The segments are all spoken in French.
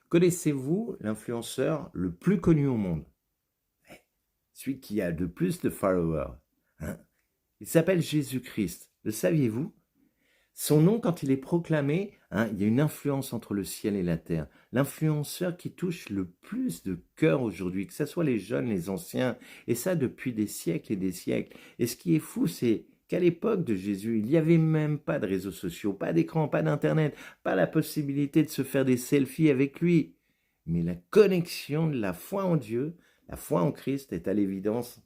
Connaissez-vous l'influenceur le plus connu au monde? Celui qui a le plus de followers, hein? Il s'appelle Jésus-Christ. Le saviez-vous? Son nom, quand il est proclamé, hein, il y a une influence entre le ciel et la terre. L'influenceur qui touche le plus de cœurs aujourd'hui, que ce soit les jeunes, les anciens, et ça depuis des siècles et des siècles. Et ce qui est fou, c'est qu'à l'époque de Jésus, il n'y avait même pas de réseaux sociaux, pas d'écran, pas d'internet, pas la possibilité de se faire des selfies avec lui. Mais la connexion de la foi en Dieu, la foi en Christ est à l'évidence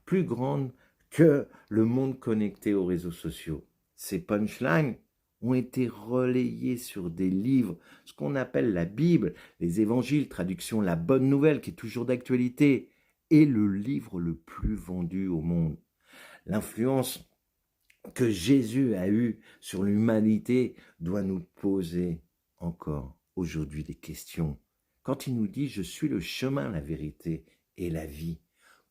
plus grande que le monde connecté aux réseaux sociaux. Ces punchlines ont été relayées sur des livres, ce qu'on appelle la Bible, les évangiles, traduction La Bonne Nouvelle, qui est toujours d'actualité, et le livre le plus vendu au monde. L'influence que Jésus a eue sur l'humanité doit nous poser encore aujourd'hui des questions. Quand il nous dit « Je suis le chemin, la vérité et la vie »,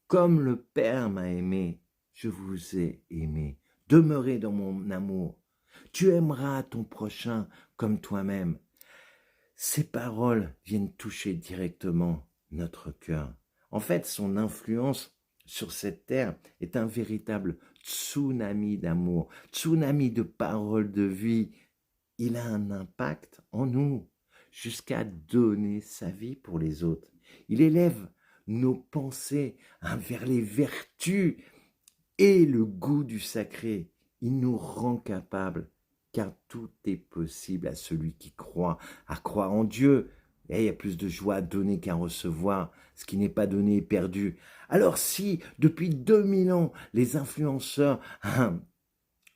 comme le Père m'a aimé, je vous ai aimé. Demeurez dans mon amour. Tu aimeras ton prochain comme toi-même. Ces paroles viennent toucher directement notre cœur. En fait, son influence sur cette terre est un véritable tsunami d'amour, tsunami de paroles de vie. Il a un impact en nous jusqu'à donner sa vie pour les autres. Il élève nos pensées vers les vertus et le goût du sacré. Il nous rend capables, car tout est possible à celui qui croit, à croire en Dieu. Et il y a plus de joie à donner qu'à recevoir. Ce qui n'est pas donné est perdu. Alors si, depuis 2000 ans, les influenceurs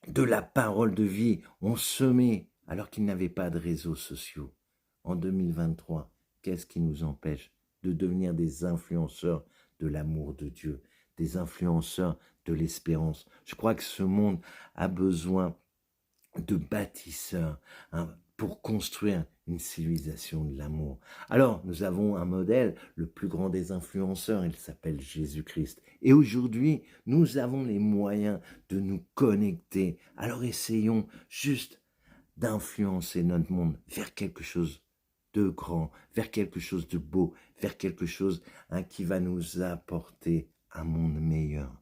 de la parole de vie ont semé, alors qu'ils n'avaient pas de réseaux sociaux, en 2023, qu'est-ce qui nous empêche de devenir des influenceurs de l'amour de Dieu, des influenceurs de l'espérance? Je crois que ce monde a besoin de bâtisseurs, hein, pour construire une civilisation de l'amour. Alors, nous avons un modèle, le plus grand des influenceurs, il s'appelle Jésus-Christ. Et aujourd'hui, nous avons les moyens de nous connecter. Alors essayons juste d'influencer notre monde vers quelque chose de grand, vers quelque chose de beau, vers quelque chose, hein, qui va nous apporter un monde meilleur.